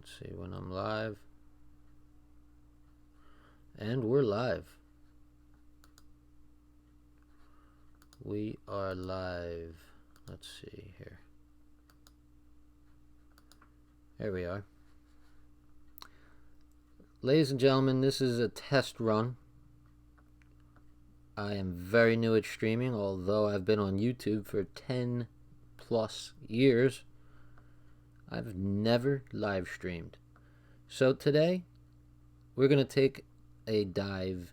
Let's see when I'm live. And we're live. We are live. Let's see here. There we are. Ladies and gentlemen, this is a test run. I am very new at streaming, although I've been on YouTube for 10 plus years. I've never live streamed. So today, we're going to take a dive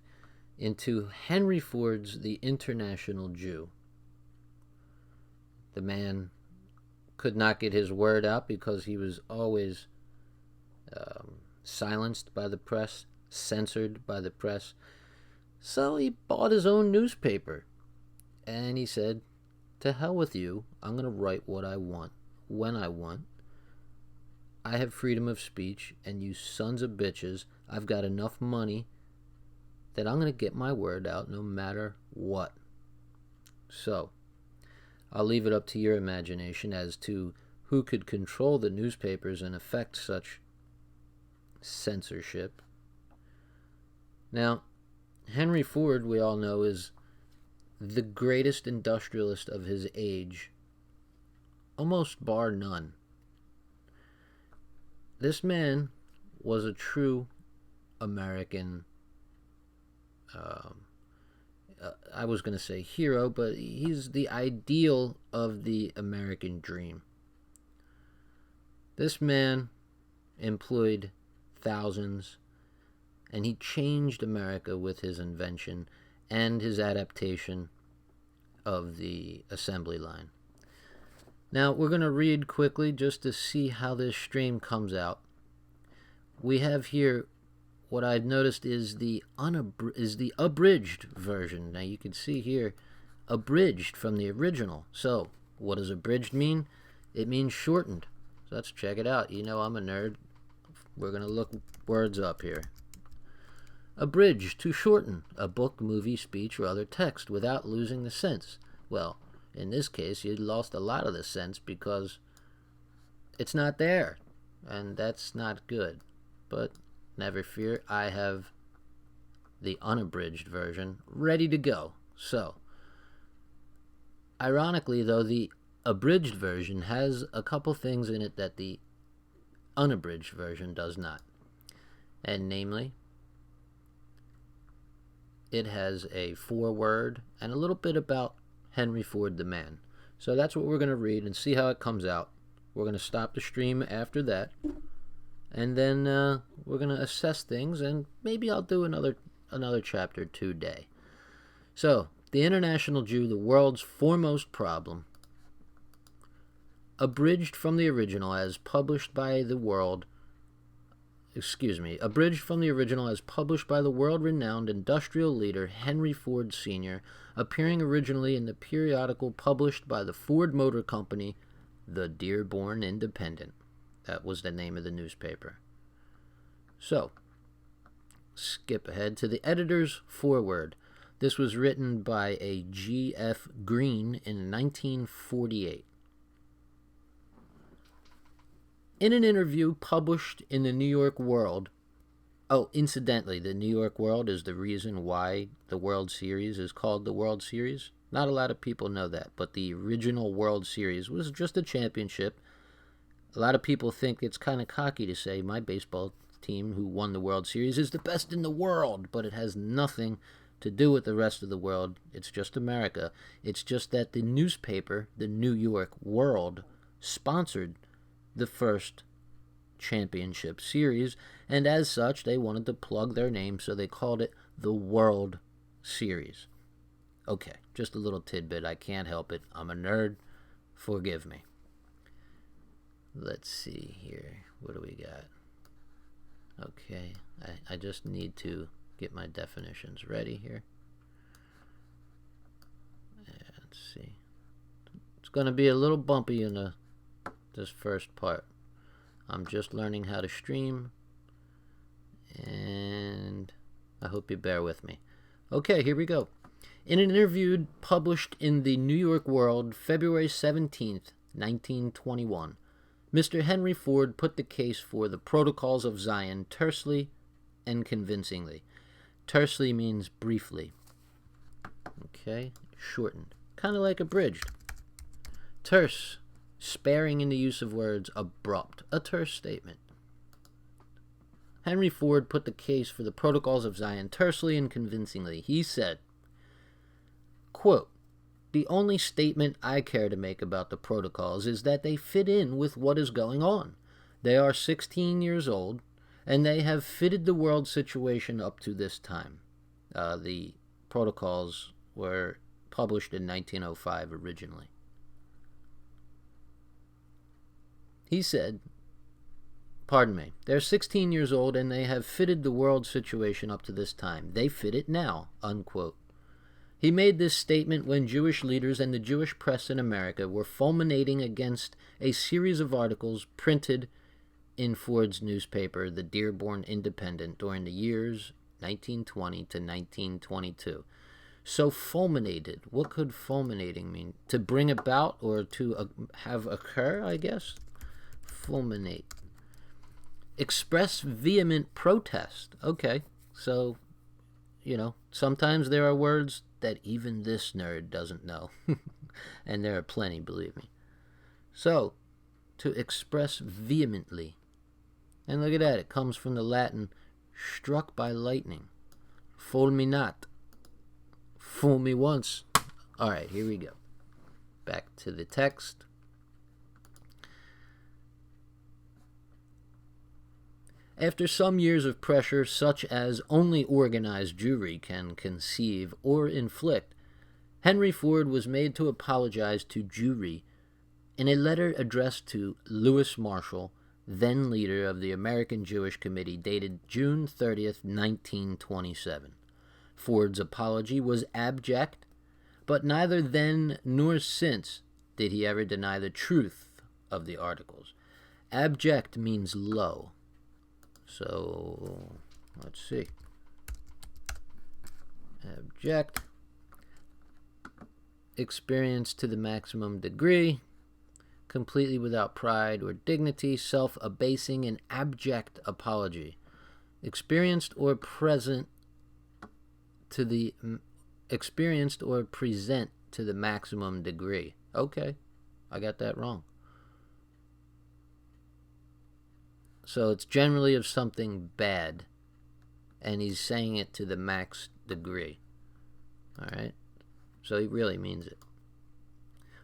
into Henry Ford's The International Jew. The man could not get his word out because he was always silenced by the press, censored by the press. So he bought his own newspaper. And he said, to hell with you, I'm going to write what I want, when I want. I have freedom of speech, and you sons of bitches, I've got enough money that I'm going to get my word out no matter what. So, I'll leave it up to your imagination as to who could control the newspapers and affect such censorship. Now, Henry Ford, we all know, is the greatest industrialist of his age, almost bar none. This man was a true American, I was going to say hero, but he's the ideal of the American dream. This man employed thousands, and he changed America with his invention and his adaptation of the assembly line. Now, we're going to read quickly just to see how this stream comes out. We have here what I've noticed is the abridged version. Now, you can see here, abridged from the original. So, what does abridged mean? It means shortened. So, let's check it out. You know I'm a nerd. We're going to look words up here. Abridged, to shorten a book, movie, speech, or other text without losing the sense. Well, in this case, you lost a lot of the sense because it's not there, and that's not good. But never fear, I have the unabridged version ready to go. So, ironically, though, the abridged version has a couple things in it that the unabridged version does not. And namely, it has a foreword and a little bit about Henry Ford the man. So that's what we're going to read and see how it comes out. We're going to stop the stream after that. And then we're going to assess things, and maybe I'll do another chapter today. So, The International Jew, the world's foremost problem. Abridged from the original as published by the world-renowned industrial leader Henry Ford Sr., appearing originally in the periodical published by the Ford Motor Company, the Dearborn Independent. That was the name of the newspaper. So, skip ahead to the editor's foreword. This was written by a G.F. Green in 1948. In an interview published in the New York World, incidentally, the New York World is the reason why the World Series is called the World Series. Not a lot of people know that, but the original World Series was just a championship. A lot of people think it's kind of cocky to say my baseball team who won the World Series is the best in the world, but it has nothing to do with the rest of the world. It's just America. It's just that the newspaper, the New York World, sponsored the first championship series, and as such, they wanted to plug their name, so they called it the World Series. Okay, just a little tidbit. I can't help it. I'm a nerd. Forgive me. Let's see here. What do we got? Okay, I just need to get my definitions ready here. Let's see. It's going to be a little bumpy in this first part. I'm just learning how to stream, and I hope you bear with me. Okay, here we go. In an interview published in the New York World, February 17th, 1921, Mr. Henry Ford put the case for the Protocols of Zion tersely and convincingly. Tersely means briefly. Okay, shortened. Kind of like abridged. Terse, sparing in the use of words, abrupt. A terse statement. Henry Ford put the case for the Protocols of Zion tersely and convincingly. He said, quote, "The only statement I care to make about the protocols is that they fit in with what is going on. They are 16 years old, and they have fitted the world situation up to this time." The protocols were published in 1905 originally. He said, they're 16 years old and they have fitted the world situation up to this time. They fit it now, unquote. He made this statement when Jewish leaders and the Jewish press in America were fulminating against a series of articles printed in Ford's newspaper, the Dearborn Independent, during the years 1920 to 1922. So fulminated, what could fulminating mean? To bring about or to have occur, I guess? Fulminate. Express vehement protest. Okay, so, sometimes there are words that even this nerd doesn't know. And there are plenty, believe me. So, to express vehemently. And look at that, it comes from the Latin, struck by lightning. Fulminat. Fool me once. All right, here we go. Back to the text. After some years of pressure such as only organized Jewry can conceive or inflict, Henry Ford was made to apologize to Jewry in a letter addressed to Lewis Marshall, then leader of the American Jewish Committee, dated June 30th, 1927. Ford's apology was abject, but neither then nor since did he ever deny the truth of the articles. Abject means low. So, let's see. Abject. Experience to the maximum degree. Completely without pride or dignity. Self-abasing and abject apology. Experienced or present to the... Experienced or present to the maximum degree. Okay, I got that wrong. So it's generally of something bad, and he's saying it to the max degree. All right? So he really means it.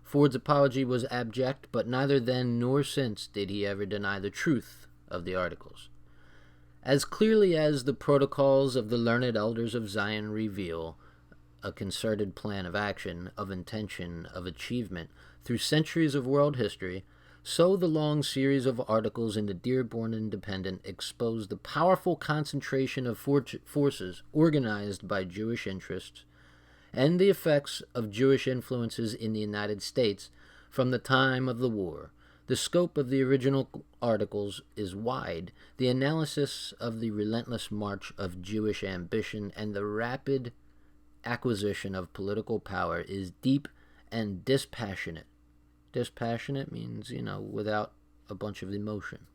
Ford's apology was abject, but neither then nor since did he ever deny the truth of the articles. As clearly as the protocols of the learned elders of Zion reveal a concerted plan of action, of intention, of achievement through centuries of world history, so the long series of articles in the Dearborn Independent expose the powerful concentration of forces organized by Jewish interests and the effects of Jewish influences in the United States from the time of the war. The scope of the original articles is wide. The analysis of the relentless march of Jewish ambition and the rapid acquisition of political power is deep and dispassionate. Dispassionate means, without a bunch of emotion.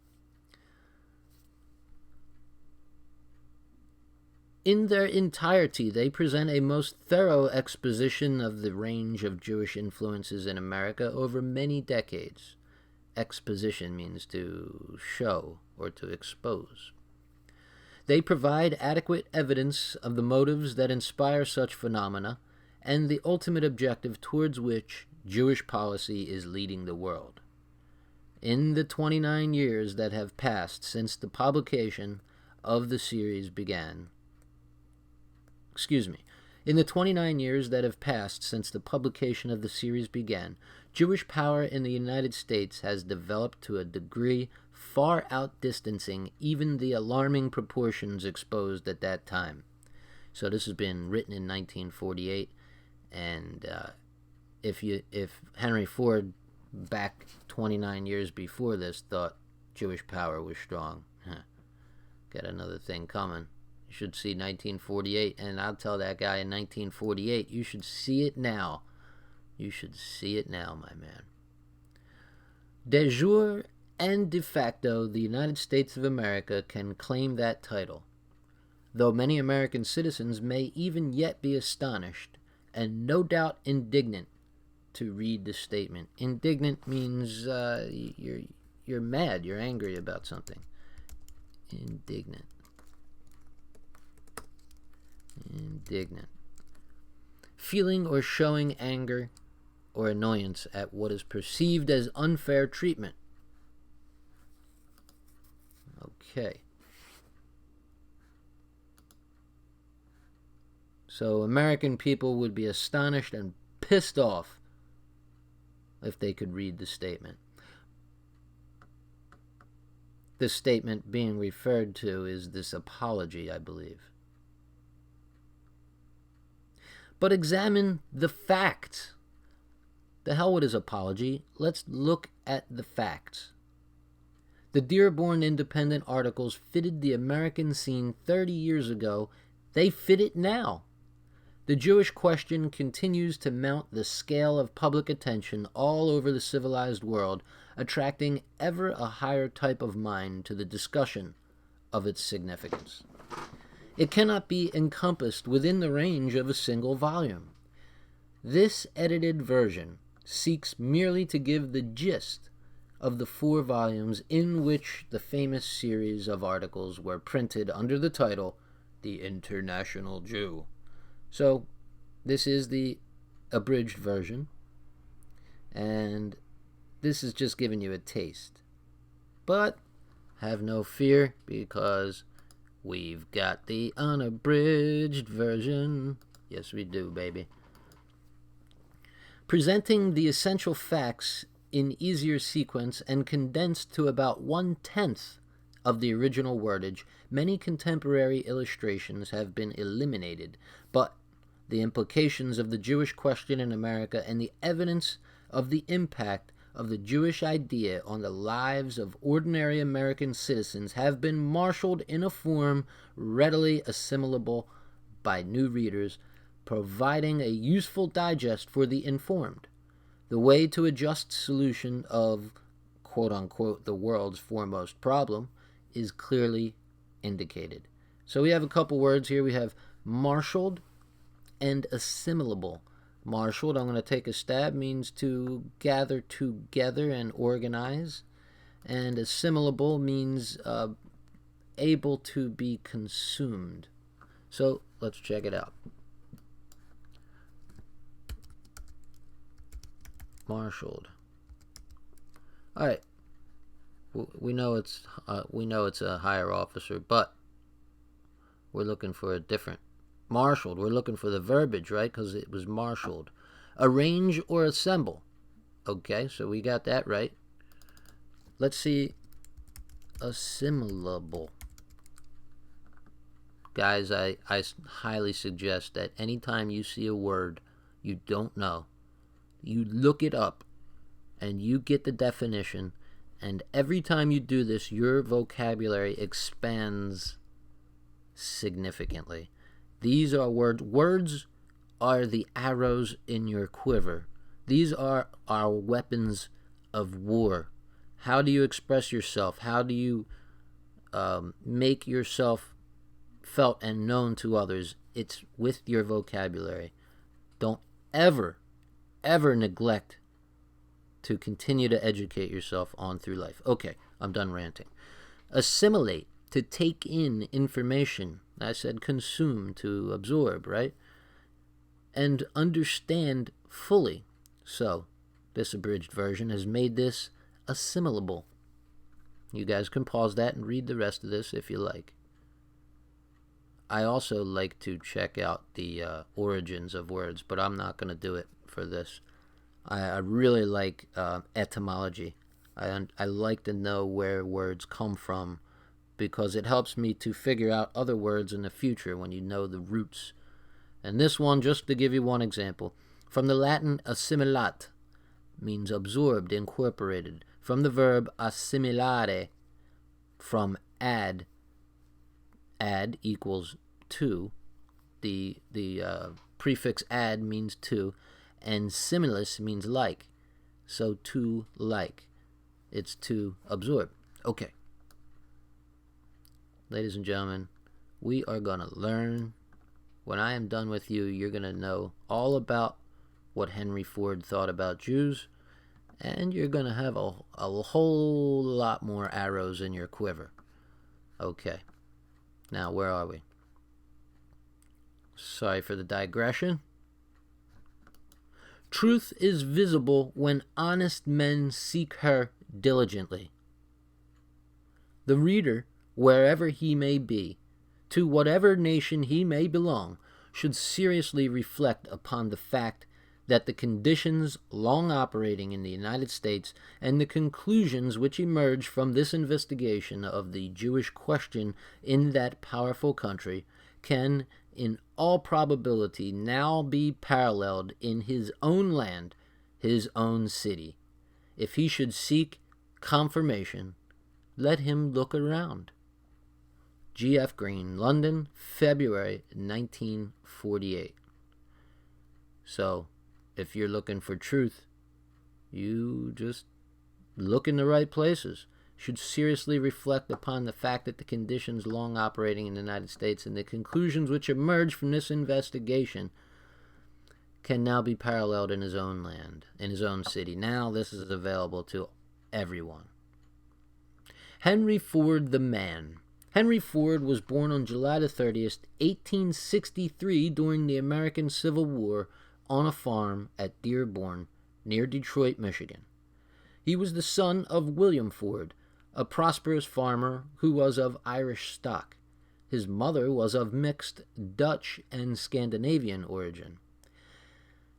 In their entirety, they present a most thorough exposition of the range of Jewish influences in America over many decades. Exposition means to show or to expose. They provide adequate evidence of the motives that inspire such phenomena and the ultimate objective towards which Jewish policy is leading the world. In the 29 years that have passed since the publication of the series began, in the 29 years that have passed since the publication of the series began, Jewish power in the United States has developed to a degree far outdistancing even the alarming proportions exposed at that time. So this has been written in 1948, and if Henry Ford back 29 years before this thought Jewish power was strong, got another thing coming. You should see 1948, and I'll tell that guy in 1948, you should see it now. You should see it now, my man. De jure and de facto, the United States of America can claim that title, though many American citizens may even yet be astonished and no doubt indignant to read the statement. Indignant means you're mad, you're angry about something. Indignant. Feeling or showing anger or annoyance at what is perceived as unfair treatment. Okay. So American people would be astonished and pissed off if they could read the statement. This statement being referred to is this apology, I believe. But examine the facts. The hell with his apology. Let's look at the facts. The Dearborn Independent articles fitted the American scene 30 years ago. They fit it now. The Jewish question continues to mount the scale of public attention all over the civilized world, attracting ever a higher type of mind to the discussion of its significance. It cannot be encompassed within the range of a single volume. This edited version seeks merely to give the gist of the 4 volumes in which the famous series of articles were printed under the title, The International Jew. So, this is the abridged version, and this is just giving you a taste. But have no fear, because we've got the unabridged version. Yes, we do, baby. Presenting the essential facts in easier sequence and condensed to about 1/10 of the original wordage, many contemporary illustrations have been eliminated, but the implications of the Jewish question in America and the evidence of the impact of the Jewish idea on the lives of ordinary American citizens have been marshaled in a form readily assimilable by new readers, providing a useful digest for the informed. The way to a just solution of, quote-unquote, the world's foremost problem is clearly indicated. So we have a couple words here. We have marshaled and assimilable. Marshaled, I'm going to take a stab, means to gather together and organize. And assimilable means able to be consumed. So let's check it out. Marshaled. All right. We know it's a higher officer, but we're looking for a different. Marshaled. We're looking for the verbiage, right? Because it was marshaled. Arrange or assemble. Okay, so we got that right. Let's see. Assimilable. Guys, I highly suggest that anytime you see a word you don't know, you look it up and you get the definition, and every time you do this, your vocabulary expands significantly. These are words. Words are the arrows in your quiver. These are our weapons of war. How do you express yourself? How do you make yourself felt and known to others? It's with your vocabulary. Don't ever neglect to continue to educate yourself on through life. Okay, I'm done ranting. Assimilate, to take in information. I said consume, to absorb, right? And understand fully. So, this abridged version has made this assimilable. You guys can pause that and read the rest of this if you like. I also like to check out the origins of words, but I'm not going to do it for this. I really like etymology. I like to know where words come from, because it helps me to figure out other words in the future when you know the roots. And this one, just to give you one example, from the Latin assimilat, means absorbed, incorporated. From the verb assimilare, from add equals to. The prefix add means to, and similus means like. So to like. It's to absorb. Okay. Ladies and gentlemen, we are going to learn. When I am done with you, you're going to know all about what Henry Ford thought about Jews, and you're going to have a whole lot more arrows in your quiver. Okay. Now, where are we? Sorry for the digression. Truth is visible when honest men seek her diligently. The reader, wherever he may be, to whatever nation he may belong, should seriously reflect upon the fact that the conditions long operating in the United States and the conclusions which emerge from this investigation of the Jewish question in that powerful country can, in all probability, now be paralleled in his own land, his own city. If he should seek confirmation, let him look around. G.F. Green, London, February 1948. So, if you're looking for truth, you just look in the right places. Should seriously reflect upon the fact that the conditions long operating in the United States and the conclusions which emerge from this investigation can now be paralleled in his own land, in his own city. Now this is available to everyone. Henry Ford, the man. Henry Ford was born on July the 30th, 1863, during the American Civil War on a farm at Dearborn, near Detroit, Michigan. He was the son of William Ford, a prosperous farmer who was of Irish stock. His mother was of mixed Dutch and Scandinavian origin.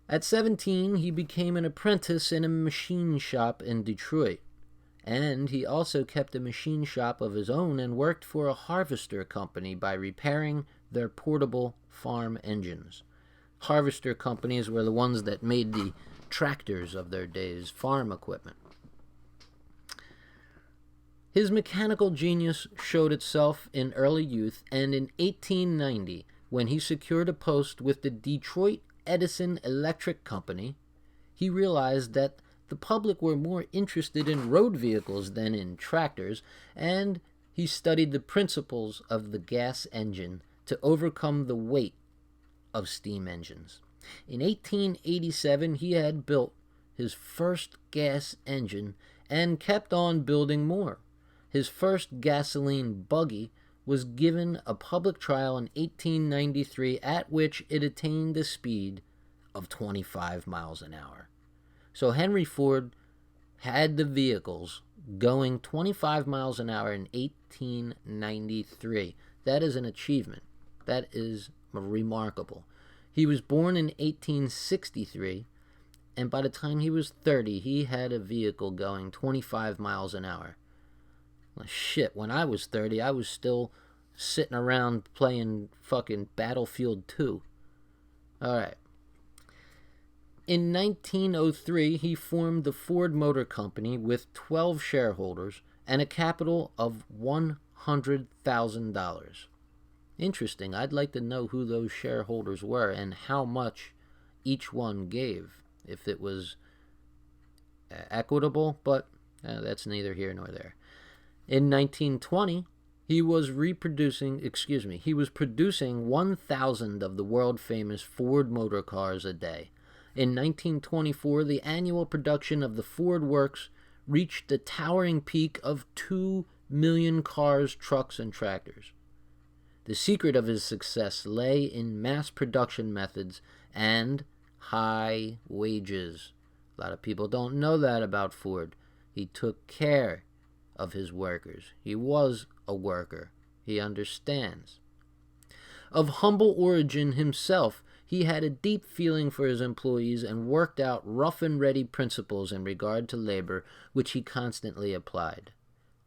At 17, he became an apprentice in a machine shop in Detroit, and he also kept a machine shop of his own and worked for a harvester company by repairing their portable farm engines. Harvester companies were the ones that made the tractors of their days, farm equipment. His mechanical genius showed itself in early youth, and in 1890, when he secured a post with the Detroit Edison Electric Company, he realized that the public were more interested in road vehicles than in tractors, and he studied the principles of the gas engine to overcome the weight of steam engines. In 1887, he had built his first gas engine and kept on building more. His first gasoline buggy was given a public trial in 1893, at which it attained a speed of 25 miles an hour. So Henry Ford had the vehicles going 25 miles an hour in 1893. That is an achievement. That is remarkable. He was born in 1863, and by the time he was 30, he had a vehicle going 25 miles an hour. Well, shit, when I was 30, I was still sitting around playing fucking Battlefield 2. Alright. In 1903, he formed the Ford Motor Company with 12 shareholders and a capital of $100,000. Interesting. I'd like to know who those shareholders were and how much each one gave, if it was equitable, but that's neither here nor there. In 1920, he was producing 1,000 of the world-famous Ford motor cars a day. In 1924, the annual production of the Ford Works reached the towering peak of 2 million cars, trucks, and tractors. The secret of his success lay in mass production methods and high wages. A lot of people don't know that about Ford. He took care of his workers. He was a worker. He understands. Of humble origin himself, he had a deep feeling for his employees and worked out rough and ready principles in regard to labor, which he constantly applied.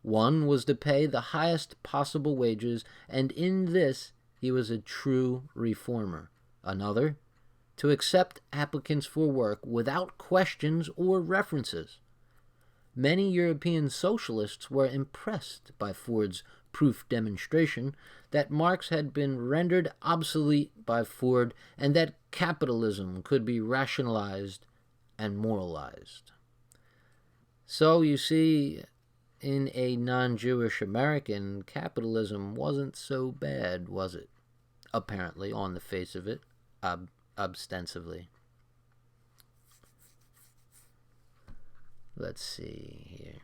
One was to pay the highest possible wages, and in this he was a true reformer. Another, to accept applicants for work without questions or references. Many European socialists were impressed by Ford's proof demonstration that Marx had been rendered obsolete by Ford and that capitalism could be rationalized and moralized. So you see, in a non-Jewish American, capitalism wasn't so bad, was it? Apparently, on the face of it, ostensibly. Let's see here.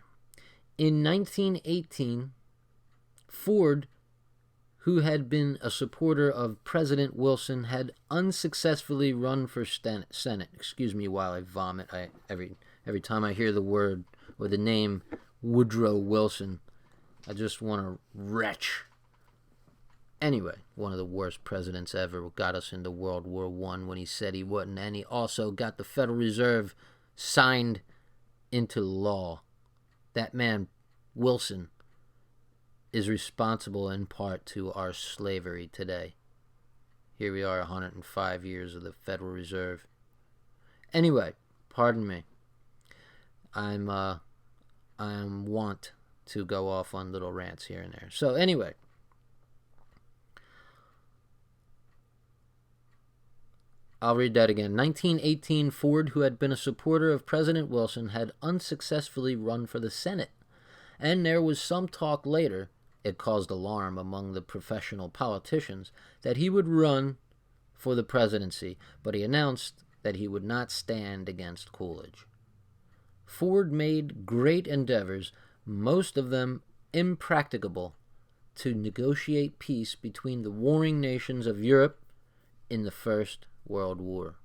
In 1918, Ford, who had been a supporter of President Wilson, had unsuccessfully run for Senate. Excuse me while I vomit. Every time I hear the word or the name Woodrow Wilson, I just want to retch. Anyway, one of the worst presidents ever, got us into World War I when he said he wouldn't, and he also got the Federal Reserve signed into law. That man, Wilson, is responsible in part to our slavery today. Here we are, 105 years of the Federal Reserve. Anyway, pardon me. I'm wont to go off on little rants here and there. So anyway, I'll read that again. 1918, Ford, who had been a supporter of President Wilson, had unsuccessfully run for the Senate. And there was some talk later, it caused alarm among the professional politicians, that he would run for the presidency, but he announced that he would not stand against Coolidge. Ford made great endeavors, most of them impracticable, to negotiate peace between the warring nations of Europe in the First World War.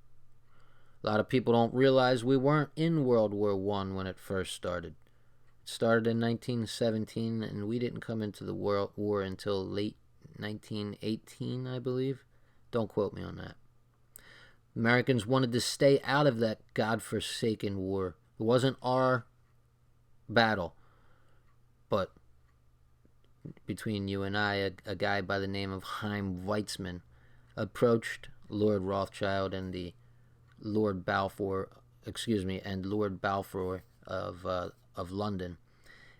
A lot of people don't realize we weren't in World War I when it first started. It started in 1917, and we didn't come into the World War until late 1918, I believe. Don't quote me on that. Americans wanted to stay out of that godforsaken war. It wasn't our battle, but between you and I, a guy by the name of Chaim Weizmann approached Lord Rothschild and the Lord Balfour of London,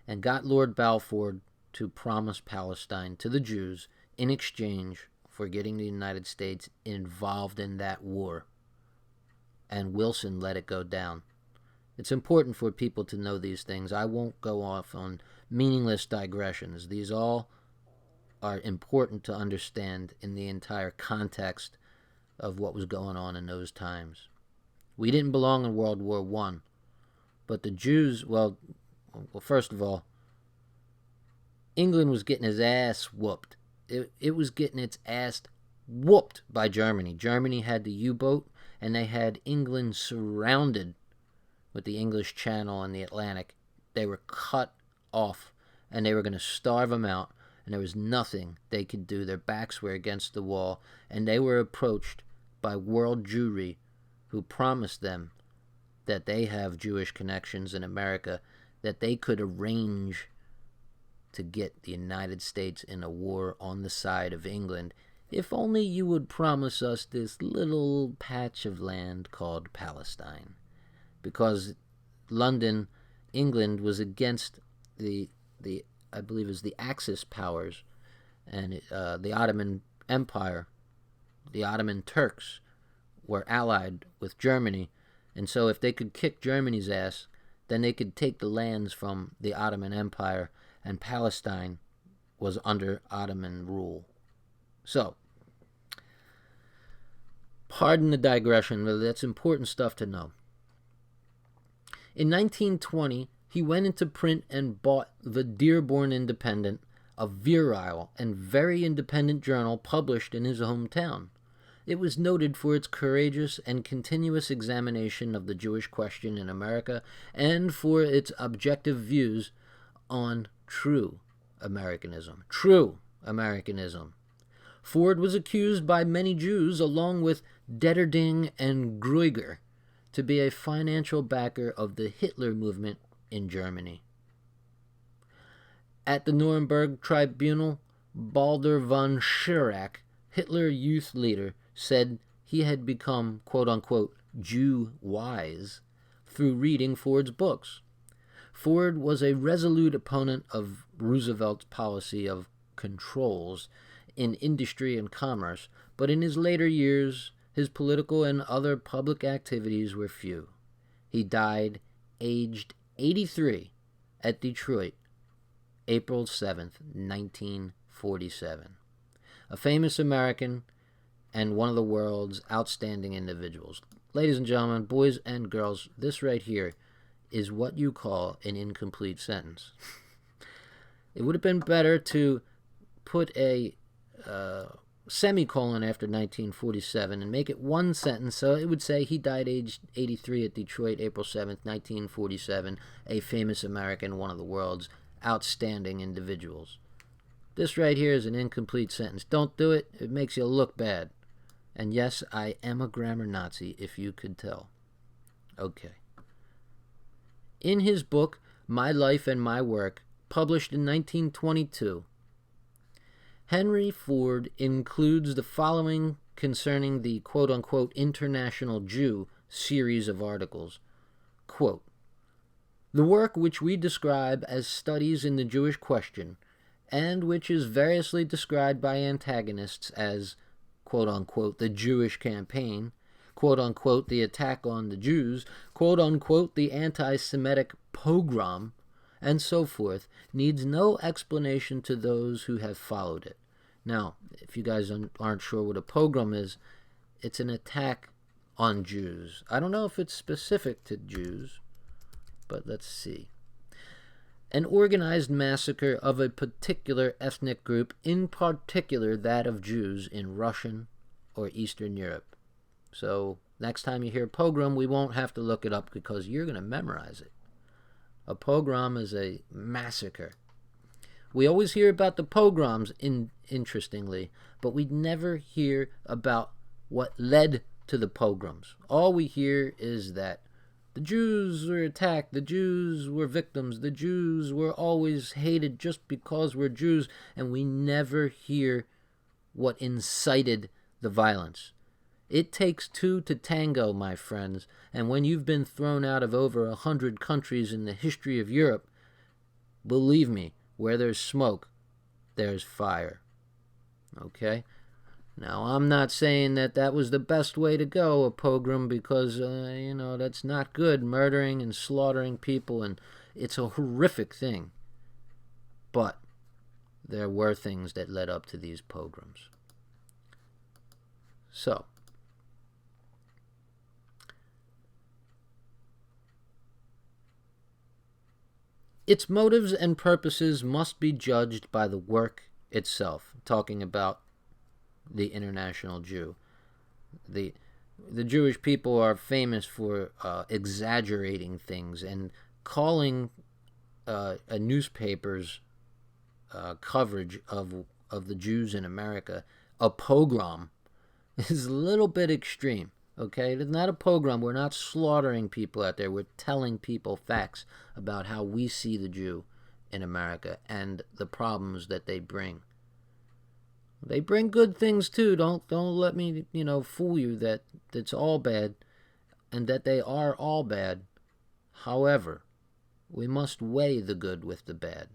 and got Lord Balfour to promise Palestine to the Jews in exchange for getting the United States involved in that war. And Wilson let it go down. It's important for people to know these things. I won't go off on meaningless digressions. These all are important to understand in the entire context of what was going on in those times. We didn't belong in World War I, but the Jews, well, first of all, England was getting his ass whooped. It was getting its ass whooped by Germany. Germany had the U-boat, and they had England surrounded with the English Channel and the Atlantic. They were cut off, and they were going to starve them out, and there was nothing they could do. Their backs were against the wall, and they were approached by world Jewry, who promised them that they have Jewish connections in America, that they could arrange to get the United States in a war on the side of England, if only you would promise us this little patch of land called Palestine. Because London, England, was against the I believe it was the Axis powers, and the Ottoman Empire, the Ottoman Turks, were allied with Germany, and so if they could kick Germany's ass, then they could take the lands from the Ottoman Empire, and Palestine was under Ottoman rule. So, pardon the digression, but that's important stuff to know. In 1920, he went into print and bought the Dearborn Independent, a virile and very independent journal published in his hometown. It was noted for its courageous and continuous examination of the Jewish question in America and for its objective views on true Americanism. True Americanism. Ford was accused by many Jews, along with Detterding and Grueger, to be a financial backer of the Hitler movement in Germany. At the Nuremberg tribunal, Baldur von Schirach, Hitler youth leader, said he had become, quote-unquote, Jew-wise through reading Ford's books. Ford was a resolute opponent of Roosevelt's policy of controls in industry and commerce, but in his later years, his political and other public activities were few. He died aged 83 at Detroit, April 7th, 1947. A famous American and one of the world's outstanding individuals. Ladies and gentlemen, boys and girls, this right here is what you call an incomplete sentence. It would have been better to put a semicolon after 1947 and make it one sentence, so it would say he died aged 83 at Detroit, April 7th, 1947, a famous American, one of the world's outstanding individuals. This right here is an incomplete sentence. Don't do it. It makes you look bad. And yes, I am a grammar Nazi, if you could tell. Okay. In his book, My Life and My Work, published in 1922, Henry Ford includes the following concerning the quote-unquote international Jew series of articles. Quote, the work which we describe as Studies in the Jewish Question, and which is variously described by antagonists as quote-unquote the Jewish Campaign, quote-unquote the attack on the Jews, quote-unquote the anti-Semitic pogrom, and so forth, needs no explanation to those who have followed it. Now, if you guys aren't sure what a pogrom is, it's an attack on Jews. I don't know if it's specific to Jews, but let's see. An organized massacre of a particular ethnic group, in particular that of Jews in Russian or Eastern Europe. So next time you hear pogrom, we won't have to look it up because you're going to memorize it. A pogrom is a massacre. We always hear about the pogroms, interestingly, but we never hear about what led to the pogroms. All we hear is that the Jews were attacked, the Jews were victims, the Jews were always hated just because we're Jews, and we never hear what incited the violence. It takes two to tango, my friends, and when you've been thrown out of over 100 countries in the history of Europe, believe me, where there's smoke, there's fire. Okay? Now, I'm not saying that that was the best way to go, a pogrom, because, that's not good, murdering and slaughtering people, and it's a horrific thing. But there were things that led up to these pogroms. So, its motives and purposes must be judged by the work itself, talking about the international Jew. The Jewish people are famous for exaggerating things and calling a newspaper's coverage of the Jews in America a pogrom is a little bit extreme. Okay, it's not a pogrom. We're not slaughtering people out there. We're telling people facts about how we see the Jew in America and the problems that they bring. They bring good things too. Don't let me, fool you that it's all bad and that they are all bad. However, we must weigh the good with the bad.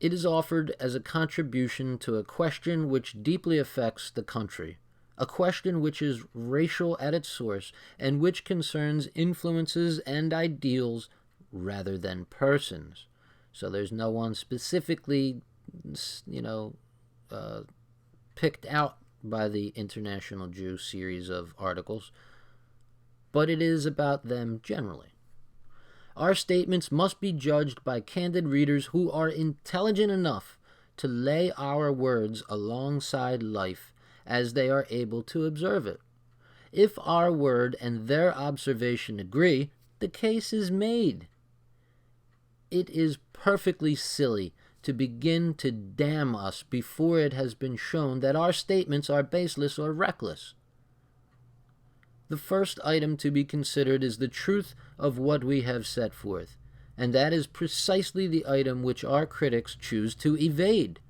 It is offered as a contribution to a question which deeply affects the country, a question which is racial at its source and which concerns influences and ideals rather than persons. So there's no one specifically, picked out by the International Jew series of articles, but it is about them generally. Our statements must be judged by candid readers who are intelligent enough to lay our words alongside life as they are able to observe it. If our word and their observation agree, the case is made. It is perfectly silly to begin to damn us before it has been shown that our statements are baseless or reckless. The first item to be considered is the truth of what we have set forth, and that is precisely the item which our critics choose to evade.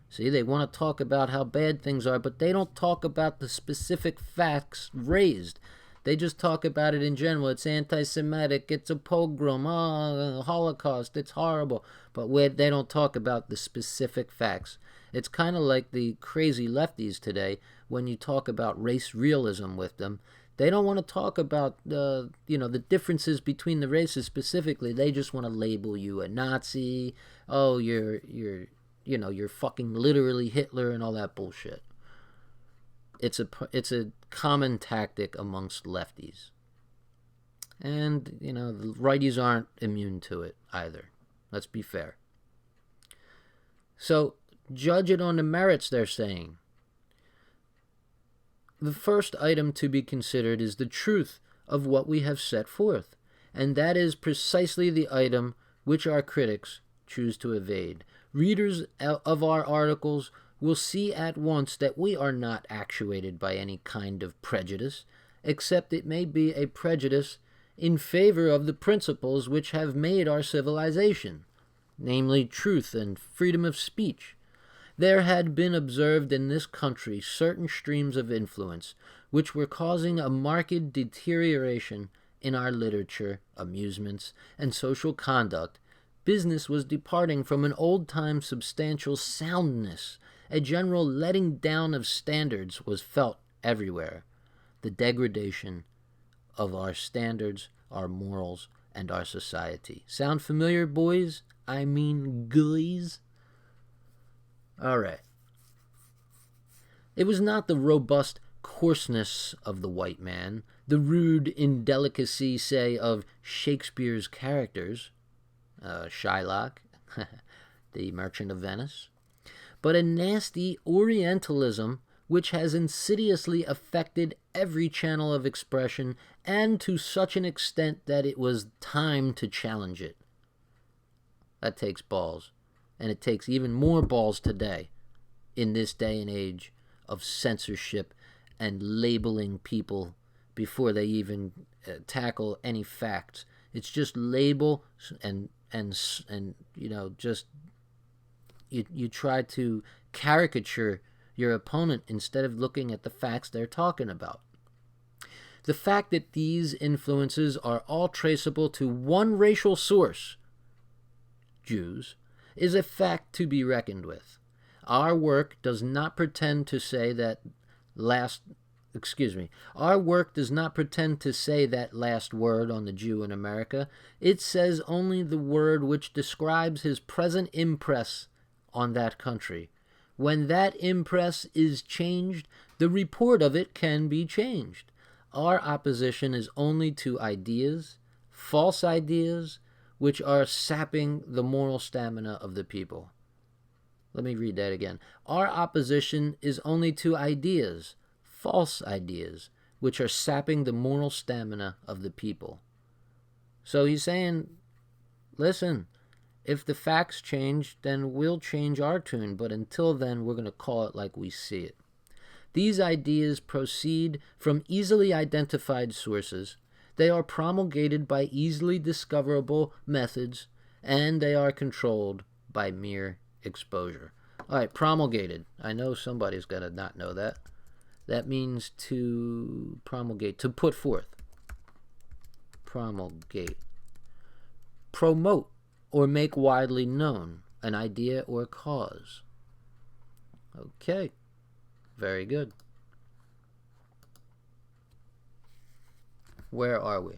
See, they want to talk about how bad things are, but they don't talk about the specific facts raised. They just talk about it in general. It's anti-Semitic, it's a pogrom, Holocaust, it's horrible. But they don't talk about the specific facts. It's kind of like the crazy lefties today when you talk about race realism with them. They don't want to talk about the differences between the races specifically. They just want to label you a Nazi. Oh, you're fucking literally Hitler and all that bullshit. It's a common tactic amongst lefties. And, the righties aren't immune to it either. Let's be fair. So, judge it on the merits, they're saying. The first item to be considered is the truth of what we have set forth, and that is precisely the item which our critics choose to evade. Readers of our articles will see at once that we are not actuated by any kind of prejudice, except it may be a prejudice in favor of the principles which have made our civilization, namely truth and freedom of speech. There had been observed in this country certain streams of influence which were causing a marked deterioration in our literature, amusements, and social conduct. Business was departing from an old-time substantial soundness. A general letting down of standards was felt everywhere. The degradation of our standards, our morals, and our society. Sound familiar, boys? I mean, guys? All right. It was not the robust coarseness of the white man, the rude indelicacy, say, of Shakespeare's characters, Shylock, the Merchant of Venice, but a nasty Orientalism which has insidiously affected every channel of expression, and to such an extent that it was time to challenge it. That takes balls. And it takes even more balls today, in this day and age of censorship and labeling people before they even tackle any facts. It's just label and just you try to caricature your opponent instead of looking at the facts they're talking about. The fact that these influences are all traceable to one racial source, Jews, is a fact to be reckoned with. Our work does not pretend to say that last word on the Jew in America. It says only the word which describes his present impress on that country. When that impress is changed, the report of it can be changed. Our opposition is only to ideas, false ideas, which are sapping the moral stamina of the people. Let me read that again. Our opposition is only to ideas, false ideas, which are sapping the moral stamina of the people. So he's saying, listen, if the facts change, then we'll change our tune, but until then, we're going to call it like we see it. These ideas proceed from easily identified sources. They are promulgated by easily discoverable methods, and they are controlled by mere exposure. All right, promulgated. I know somebody's got to not know that. That means to promulgate, to put forth. Promulgate. Promote or make widely known an idea or cause. Okay, very good. Where are we?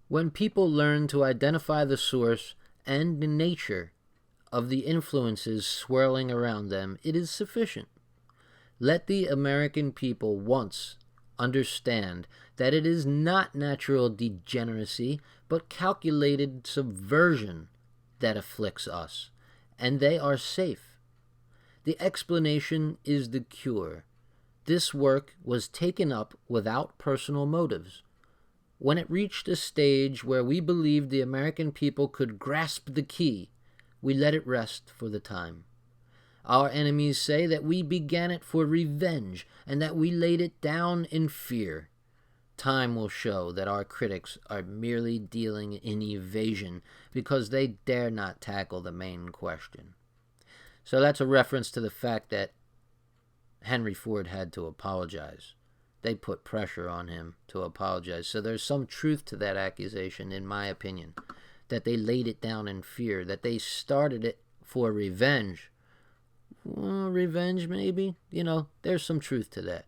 When people learn to identify the source and the nature of the influences swirling around them, it is sufficient. Let the American people once understand that it is not natural degeneracy, but calculated subversion that afflicts us, and they are safe. The explanation is the cure. This work was taken up without personal motives. When it reached a stage where we believed the American people could grasp the key, we let it rest for the time. Our enemies say that we began it for revenge and that we laid it down in fear. Time will show that our critics are merely dealing in evasion because they dare not tackle the main question. So that's a reference to the fact that Henry Ford had to apologize. They put pressure on him to apologize. So there's some truth to that accusation, in my opinion, that they laid it down in fear, that they started it for revenge. Well, revenge, maybe. There's some truth to that.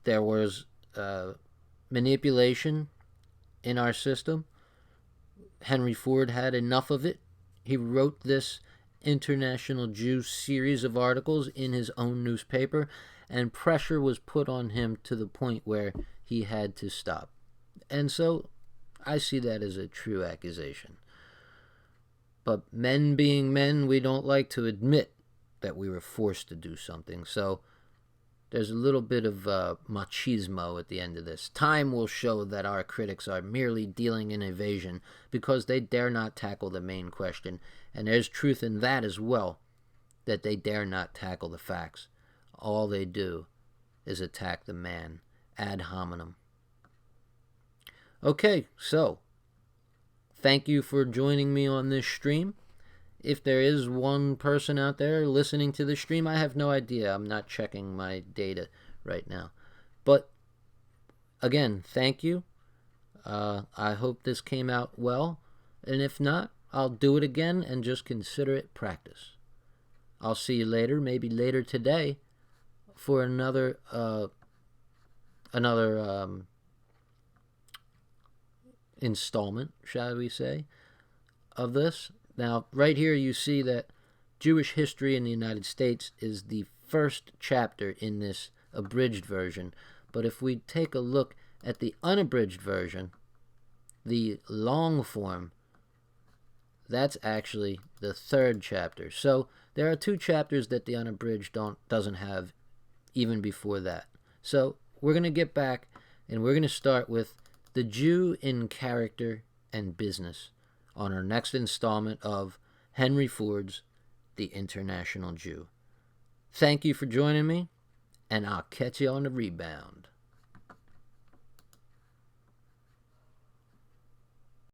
there was manipulation in our system. Henry Ford had enough of it. He wrote this International Jew series of articles in his own newspaper, and pressure was put on him to the point where he had to stop. And so I see that as a true accusation. But men being men, we don't like to admit that we were forced to do something. So there's a little bit of machismo at the end of this. Time will show that our critics are merely dealing in evasion because they dare not tackle the main question. And there's truth in that as well, that they dare not tackle the facts. All they do is attack the man ad hominem. Okay, so thank you for joining me on this stream. If there is one person out there listening to the stream, I have no idea. I'm not checking my data right now. But again, thank you. I hope this came out well. And if not, I'll do it again and just consider it practice. I'll see you later, maybe later today, for another installment, shall we say, of this. Now, right here you see that Jewish history in the United States is the first chapter in this abridged version. But if we take a look at the unabridged version, the long form, that's actually the third chapter. So there are two chapters that the unabridged doesn't have even before that. So we're going to get back and we're going to start with the Jew in character and business on our next installment of Henry Ford's The International Jew. Thank you for joining me, and I'll catch you on the rebound.